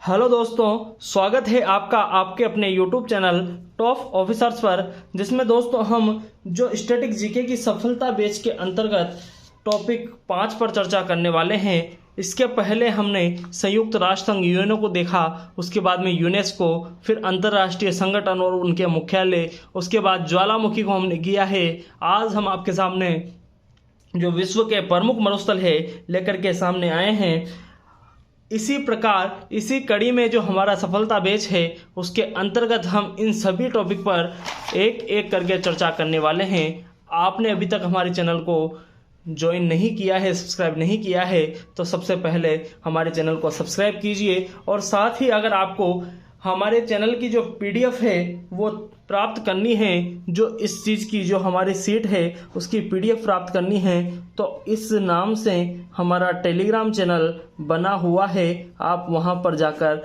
Hello दोस्तों, स्वागत है आपका आपके अपने YouTube चैनल टॉप ऑफिसर्स पर, जिसमें दोस्तों हम जो स्टैटिक जीके की सफलता बैच के अंतर्गत टॉपिक 5 पर चर्चा करने वाले हैं। इसके पहले हमने संयुक्त राष्ट्र संघ यूएनओ को देखा, उसके बाद में यूनेस्को, फिर अंतर्राष्ट्रीय संगठन और उनके मुख्यालय, उसके बाद ज्वालामुखी को हमने किया है। आज हम आपके सामने जो विश्व के प्रमुख मरुस्थल है लेकर के सामने आए हैं। इसी प्रकार इसी कड़ी में जो हमारा सफलता बैच है उसके अंतर्गत हम इन सभी टॉपिक पर एक एक करके चर्चा करने वाले हैं। आपने अभी तक हमारे चैनल को ज्वाइन नहीं किया है, सब्सक्राइब नहीं किया है, तो सबसे पहले हमारे चैनल को सब्सक्राइब कीजिए। और साथ ही अगर आपको हमारे चैनल की जो पीडीएफ है वो प्राप्त करनी है, जो इस चीज़ की जो हमारी सीट है उसकी पीडीएफ प्राप्त करनी है, तो इस नाम से हमारा टेलीग्राम चैनल बना हुआ है। आप वहां पर जाकर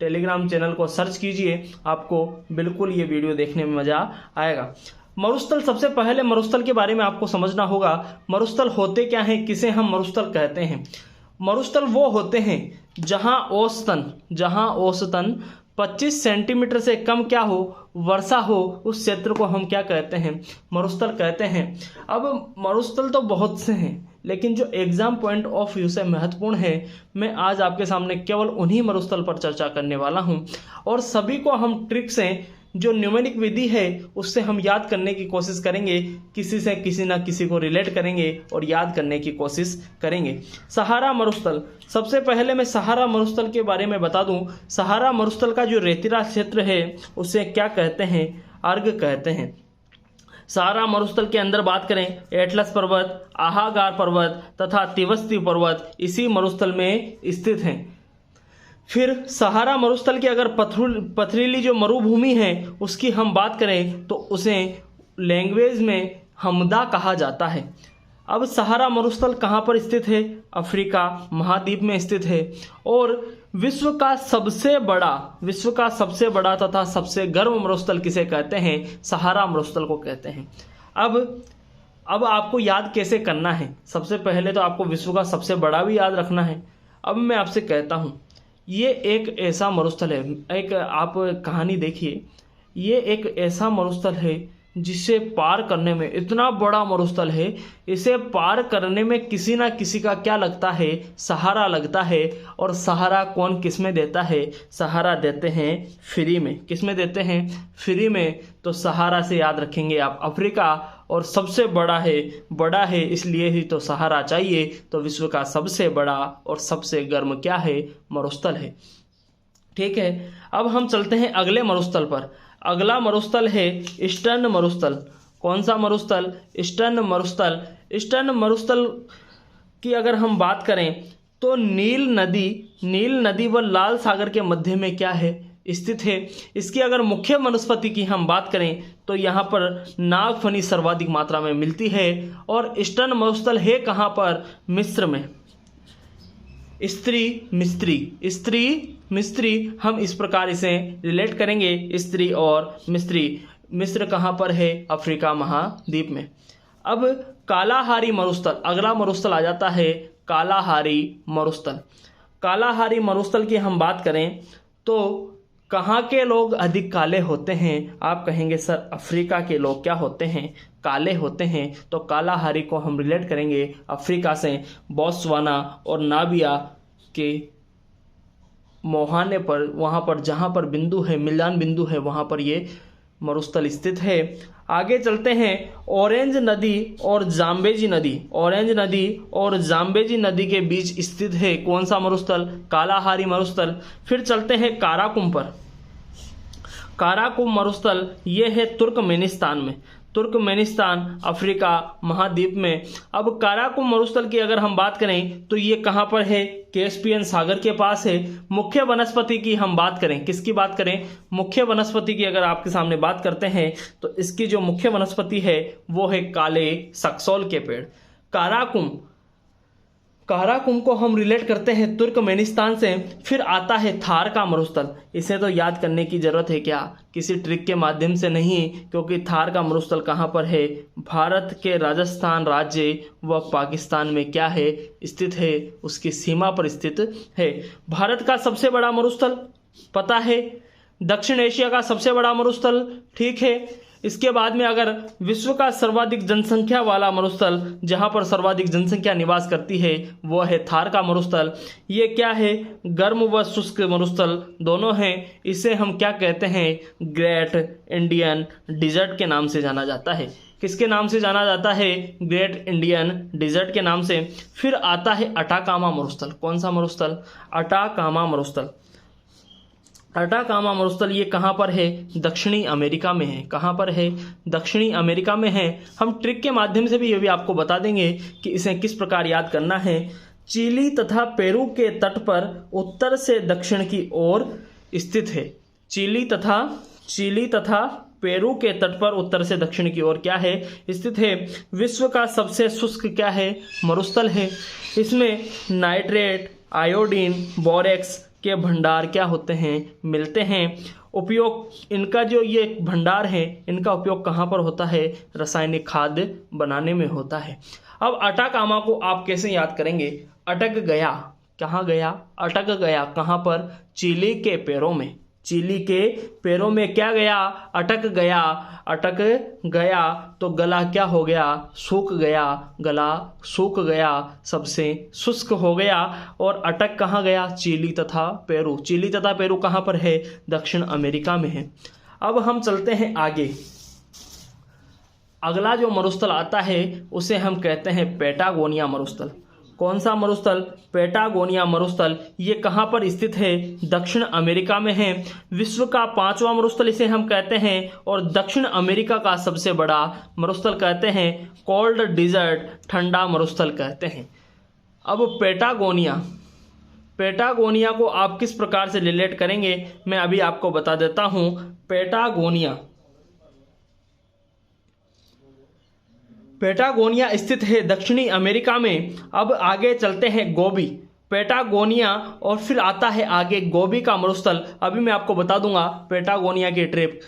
टेलीग्राम चैनल को सर्च कीजिए, आपको बिल्कुल ये वीडियो देखने में मज़ा आएगा। मरुस्थल, सबसे पहले मरुस्थल के बारे में आपको समझना होगा। मरुस्थल होते क्या हैं, किसे हम मरुस्थल कहते हैं। मरुस्थल वो होते हैं जहां औसतन 25 सेंटीमीटर से कम क्या हो, वर्षा हो, उस क्षेत्र को हम क्या कहते हैं, मरुस्थल कहते हैं। अब मरुस्थल तो बहुत से हैं, लेकिन जो एग्जाम पॉइंट ऑफ व्यू से महत्वपूर्ण है, मैं आज आपके सामने केवल उन्हीं मरुस्थल पर चर्चा करने वाला हूं। और सभी को हम ट्रिक से, जो न्यूमेरिक विधि है उससे हम याद करने की कोशिश करेंगे, किसी से किसी ना किसी को रिलेट करेंगे और याद करने की कोशिश करेंगे। सहारा मरुस्थल, सबसे पहले मैं सहारा मरुस्थल के बारे में बता दूं। सहारा मरुस्थल का जो रेतीला क्षेत्र है उसे क्या कहते हैं, अर्ग कहते हैं। सहारा मरुस्थल के अंदर बात करें, एटलस पर्वत, आहागार पर्वत तथा तिवस्ती पर्वत इसी मरुस्थल में स्थित हैं। फिर सहारा मरुस्थल की अगर पथरीली जो मरुभूमि है उसकी हम बात करें तो उसे लैंग्वेज में हमदा कहा जाता है। अब सहारा मरुस्थल कहाँ पर स्थित है, अफ्रीका महाद्वीप में स्थित है। और विश्व का सबसे बड़ा तथा सबसे गर्म मरुस्थल किसे कहते हैं, सहारा मरुस्थल को कहते हैं। अब आपको याद कैसे करना है, सबसे पहले तो आपको विश्व का सबसे बड़ा भी याद रखना है। अब मैं आपसे कहता हूँ, ये एक ऐसा मरुस्थल है, एक आप कहानी देखिए, ये एक ऐसा मरुस्थल है जिसे पार करने में, इतना बड़ा मरुस्थल है, इसे पार करने में किसी ना किसी का क्या लगता है, सहारा लगता है। और सहारा कौन किस में देता है, सहारा देते हैं फ्री में। किस में देते हैं, फ्री में। तो सहारा से याद रखेंगे आप अफ्रीका, और सबसे बड़ा है इसलिए ही तो सहारा चाहिए। तो विश्व का सबसे बड़ा और सबसे गर्म क्या है, मरुस्थल है। ठीक है, अब हम चलते हैं अगले मरुस्थल पर। अगला मरुस्थल है ईस्टर्न मरुस्थल। कौन सा मरुस्थल, ईस्टर्न मरुस्थल। ईस्टर्न मरुस्थल की अगर हम बात करें तो नील नदी व लाल सागर के मध्य में क्या है, स्थित है। इसकी अगर मुख्य वनस्पति की हम बात करें तो यहाँ पर नागफनी सर्वाधिक मात्रा में मिलती है। और ईस्टर्न मरुस्थल है कहाँ पर, मिस्र में। स्त्री मिस्त्री हम इस प्रकार इसे रिलेट करेंगे, स्त्री और मिस्त्री। मिस्र कहाँ पर है, अफ्रीका महाद्वीप में। अब कालाहारी मरुस्थल, अगला मरुस्थल आ जाता है कालाहारी मरुस्थल। कालाहारी मरुस्थल की हम बात करें तो कहाँ के लोग अधिक काले होते हैं, आप कहेंगे सर अफ्रीका के लोग क्या होते हैं, काले होते हैं। तो कालाहारी को हम रिलेट करेंगे अफ्रीका से। बोत्सवाना और नामिबिया के मुहाने पर, वहाँ पर जहाँ पर बिंदु है, मिलान बिंदु है, वहाँ पर ये मरुस्थल स्थित है। आगे चलते हैं, ऑरेंज नदी और जाम्बेजी नदी के बीच स्थित है कौन सा मरुस्थल, कालाहारी मरुस्थल। फिर चलते हैं काराकुम पर। काराकुम मरुस्थल ये है तुर्कमेनिस्तान में, अफ्रीका महाद्वीप में। अब काराकुम मरुस्थल की अगर हम बात करें तो ये कहाँ पर है, कैस्पियन सागर के पास है। मुख्य वनस्पति की हम बात करें, किसकी बात करें, मुख्य वनस्पति की अगर आपके सामने बात करते हैं तो इसकी जो मुख्य वनस्पति है वो है काले सक्सोल के पेड़। काराकुम को हम रिलेट करते हैं तुर्कमेनिस्तान से। फिर आता है थार का मरुस्थल। इसे तो याद करने की ज़रूरत है क्या, किसी ट्रिक के माध्यम से नहीं, क्योंकि थार का मरुस्थल कहाँ पर है, भारत के राजस्थान राज्य व पाकिस्तान में क्या है, स्थित है, उसकी सीमा पर स्थित है। भारत का सबसे बड़ा मरुस्थल पता है, दक्षिण एशिया का सबसे बड़ा मरुस्थल, ठीक है। इसके बाद में अगर विश्व का सर्वाधिक जनसंख्या वाला मरुस्थल, जहां पर सर्वाधिक जनसंख्या निवास करती है, वो है थार का मरुस्थल। ये क्या है, गर्म व शुष्क मरुस्थल दोनों हैं। इसे हम क्या कहते हैं, ग्रेट इंडियन डिजर्ट के नाम से जाना जाता है। किसके नाम से जाना जाता है, ग्रेट इंडियन डिजर्ट के नाम से। फिर आता है अटाकामा मरुस्थल। कौन सा मरुस्थल, अटाकामा मरुस्थल। अटाकामा मरुस्थल ये कहाँ पर है, दक्षिणी अमेरिका में है। कहाँ पर है, दक्षिणी अमेरिका में है। हम ट्रिक के माध्यम से भी ये भी आपको बता देंगे कि इसे किस प्रकार याद करना है। चिली तथा पेरू के तट पर उत्तर से दक्षिण की ओर स्थित है। चिली तथा पेरू के तट पर उत्तर से दक्षिण की ओर क्या है, स्थित है। विश्व का सबसे शुष्क क्या है, मरुस्थल है। इसमें नाइट्रेट, आयोडीन, बोरेक्स के भंडार क्या होते हैं, मिलते हैं। उपयोग इनका जो ये भंडार है, इनका उपयोग कहाँ पर होता है, रासायनिक खाद बनाने में होता है। अब अटाकामा को आप कैसे याद करेंगे, अटक गया, कहाँ गया, अटक गया, कहाँ पर, चिली के पैरों में। चिली के पैरों में क्या गया, अटक गया। अटक गया तो गला क्या हो गया, सूख गया, गला सूख गया, सबसे शुष्क हो गया। और अटक कहाँ गया, चिली तथा पेरू। चिली तथा पेरू कहाँ पर है, दक्षिण अमेरिका में है। अब हम चलते हैं आगे। अगला जो मरुस्थल आता है उसे हम कहते हैं पैटागोनिया मरुस्थल। कौन सा मरुस्थल, पैटागोनिया मरुस्थल। ये कहाँ पर स्थित है, दक्षिण अमेरिका में है। विश्व का 5वां मरुस्थल इसे हम कहते हैं, और दक्षिण अमेरिका का सबसे बड़ा मरुस्थल कहते हैं। कोल्ड डिजर्ट, ठंडा मरुस्थल कहते हैं। अब पैटागोनिया को आप किस प्रकार से रिलेट करेंगे, मैं अभी आपको बता देता हूँ। पैटागोनिया स्थित है दक्षिणी अमेरिका में। अब आगे चलते हैं गोबी, पैटागोनिया, और फिर आता है आगे गोबी का मरुस्थल। अभी मैं आपको बता दूंगा पैटागोनिया की ट्रिप।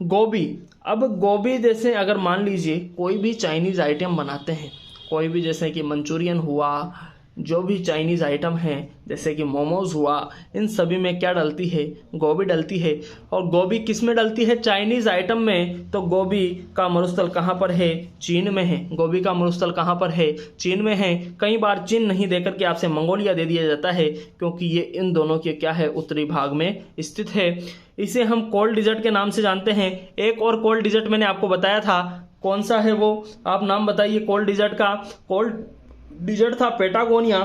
गोबी, अब गोबी जैसे अगर मान लीजिए कोई भी चाइनीज़ आइटम बनाते हैं, कोई भी जैसे कि मंचूरियन हुआ, जो भी चाइनीज़ आइटम हैं जैसे कि मोमोज हुआ, इन सभी में क्या डलती है, गोभी डलती है। और गोभी किस में डलती है, चाइनीज़ आइटम में। तो गोभी का मरुस्थल कहाँ पर है, चीन में है। गोभी का मरुस्थल कहाँ पर है, चीन में है। कई बार चीन नहीं देकर के आपसे मंगोलिया दे दिया जाता है, क्योंकि ये इन दोनों के क्या है, उत्तरी भाग में स्थित है। इसे हम कोल्ड डिजर्ट के नाम से जानते हैं। एक और कोल्ड डिजर्ट मैंने आपको बताया था, कौन सा है वो, आप नाम बताइए कोल्ड डिजर्ट का। कोल्ड डिजर्ट था पैटागोनिया।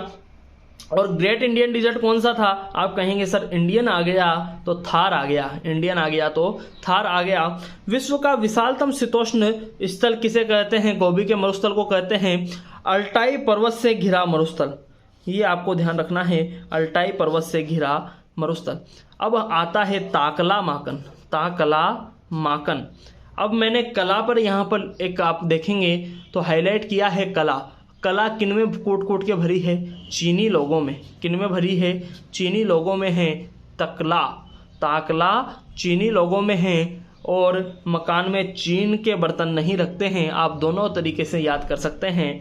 और ग्रेट इंडियन डिजर्ट कौन सा था, आप कहेंगे सर इंडियन आ गया तो थार आ गया, इंडियन आ गया तो थार आ गया। विश्व का विशालतम शीतोष्ण स्थल किसे कहते हैं, गोबी के मरुस्थल को कहते हैं। अल्टाई पर्वत से घिरा मरुस्थल, ये आपको ध्यान रखना है, अल्टाई पर्वत से घिरा मरुस्थल। अब आता है ताकला माकन। अब मैंने कला पर यहाँ पर एक आप देखेंगे तो हाईलाइट किया है कला किनमें कूट के भरी है, चीनी लोगों में। किनमें भरी है, चीनी लोगों में है। ताकला चीनी लोगों में है। और मकान में चीन के बर्तन नहीं रखते हैं, आप दोनों तरीके से याद कर सकते हैं।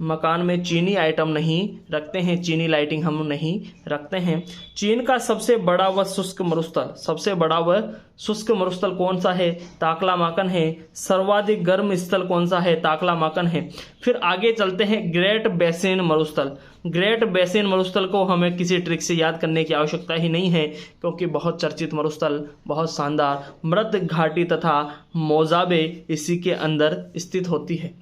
मकान में चीनी आइटम नहीं रखते हैं, चीनी लाइटिंग हम नहीं रखते हैं। चीन का सबसे बड़ा व शुष्क मरुस्थल कौन सा है, ताकला माकन है। सर्वाधिक गर्म स्थल कौन सा है, ताकला माकन है। फिर आगे चलते हैं ग्रेट बेसिन मरुस्थल। ग्रेट बेसिन मरुस्थल को हमें किसी ट्रिक से याद करने की आवश्यकता ही नहीं है, क्योंकि बहुत चर्चित मरुस्थल, बहुत शानदार, मृत घाटी तथा मोजाबे इसी के अंदर स्थित होती है।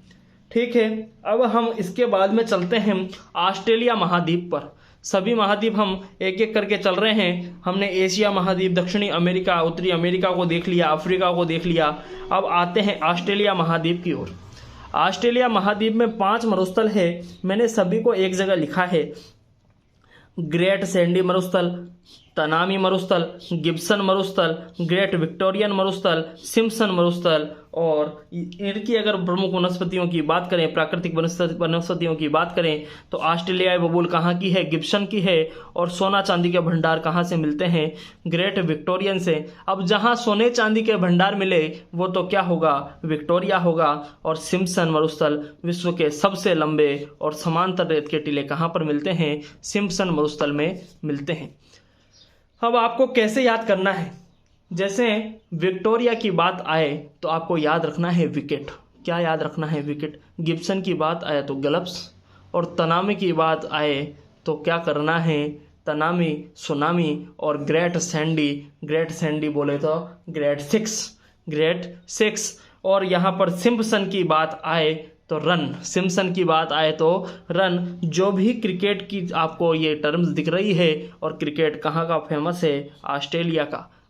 ठीक है, अब हम इसके बाद में चलते हैं ऑस्ट्रेलिया महाद्वीप पर। सभी महाद्वीप हम एक एक करके चल रहे हैं। हमने एशिया महाद्वीप, दक्षिणी अमेरिका, उत्तरी अमेरिका को देख लिया, अफ्रीका को देख लिया। अब आते हैं ऑस्ट्रेलिया महाद्वीप की ओर। ऑस्ट्रेलिया महाद्वीप में 5 मरुस्थल है, मैंने सभी को एक जगह लिखा है। ग्रेट सैंडी मरुस्थल, तनामी मरुस्थल, गिब्सन मरुस्थल, ग्रेट विक्टोरियन मरुस्थल, सिम्पसन मरुस्थल। और इनकी अगर प्रमुख वनस्पतियों की बात करें, प्राकृतिक वनस्पतियों की बात करें, तो ऑस्ट्रेलियाई बबूल कहाँ की है? गिब्सन की है। और सोना चांदी के भंडार कहाँ से मिलते हैं? ग्रेट विक्टोरियन से। अब जहाँ सोने चांदी के भंडार मिले वो तो क्या होगा? विक्टोरिया होगा। और सिम्पसन मरुस्थल विश्व के सबसे लंबे और समांतर रेत के टीले कहाँ पर मिलते हैं? सिम्पसन मरुस्थल में मिलते हैं। अब आपको कैसे याद करना है? जैसे विक्टोरिया की बात आए तो आपको याद रखना है विकेट। क्या याद रखना है? विकेट। गिब्सन की बात आए तो ग्लव्स। और तनामी की बात आए तो क्या करना है? तनामी, सुनामी और ग्रेट सैंडी बोले तो ग्रेट सिक्स। और यहाँ पर सिम्पसन की बात आए तो रन। सिम्पसन की बात आए तो रन। जो भी क्रिकेट की आपको ये टर्म्स दिख रही है, और क्रिकेट कहाँ का फेमस है?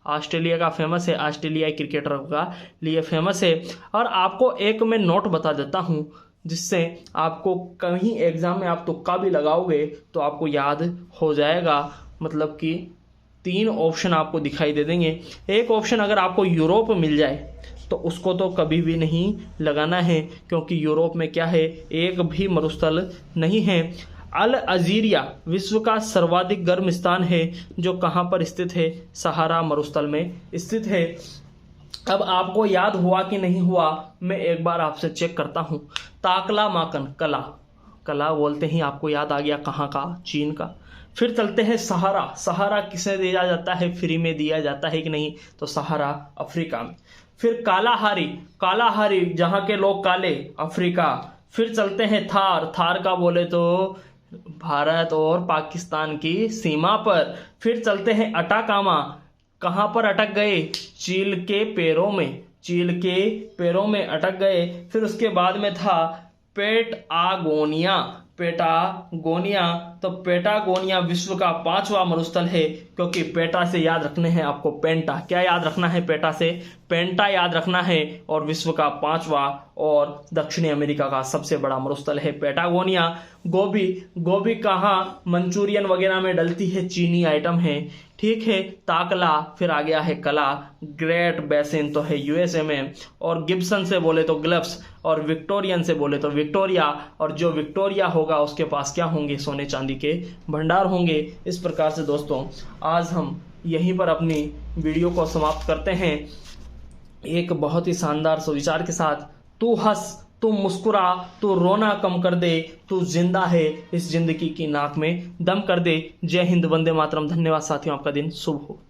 ऑस्ट्रेलिया का फेमस है, ऑस्ट्रेलियाई क्रिकेटर का लिए फेमस है। और आपको एक मैं नोट बता देता हूँ जिससे आपको कहीं एग्जाम में आप तुक्का भी लगाओगे तो आपको याद हो जाएगा। मतलब कि 3 ऑप्शन आपको दिखाई दे देंगे। एक ऑप्शन अगर आपको यूरोप मिल जाए तो उसको तो कभी भी नहीं लगाना है, क्योंकि यूरोप में क्या है? एक भी मरुस्थल नहीं है। अल अजीरिया विश्व का सर्वाधिक गर्म स्थान है, जो कहाँ पर स्थित है? सहारा मरुस्थल में स्थित है। अब आपको याद हुआ कि नहीं हुआ, मैं एक बार आपसे चेक करता हूँ। ताकलामाकन, कला बोलते ही आपको याद आ गया कहाँ का? चीन का। फिर चलते हैं सहारा किसे दिया जाता है? फ्री में दिया जाता है कि नहीं? तो सहारा अफ्रीका में। फिर कालाहारी जहाँ के लोग काले, अफ्रीका। फिर चलते हैं थार का बोले तो भारत और पाकिस्तान की सीमा पर। फिर चलते हैं अटाकामा, कहाँ पर अटक गए? चील के पैरों में अटक गए। फिर उसके बाद में था पेटागोनिया। तो पेटागोनिया विश्व का 5वां मरुस्थल है, क्योंकि पेटा से याद रखने हैं आपको पेंटा। क्या याद रखना है? पेटा से पेंटा याद रखना है। और विश्व का 5वां और दक्षिणी अमेरिका का सबसे बड़ा मरुस्थल है पेटागोनिया। गोभी कहाँ? मंचूरियन वगैरह में डलती है, चीनी आइटम है। ठीक है। ताकला, फिर आ गया है कला। ग्रेट बेसिन तो है यूएसए में। और गिब्सन से बोले तो ग्लव्स। और विक्टोरियन से बोले तो विक्टोरिया। और जो विक्टोरिया होगा उसके पास क्या होंगे? सोने चांदी के भंडार होंगे। इस प्रकार से दोस्तों आज हम यहीं पर अपनी वीडियो को समाप्त करते हैं एक बहुत ही शानदार सुविचार के साथ। तू हंस, तू मुस्कुरा, तू रोना कम कर दे, तू जिंदा है, इस जिंदगी की नाक में दम कर दे। जय हिंद, वंदे मातरम। धन्यवाद साथियों, आपका दिन शुभ हो।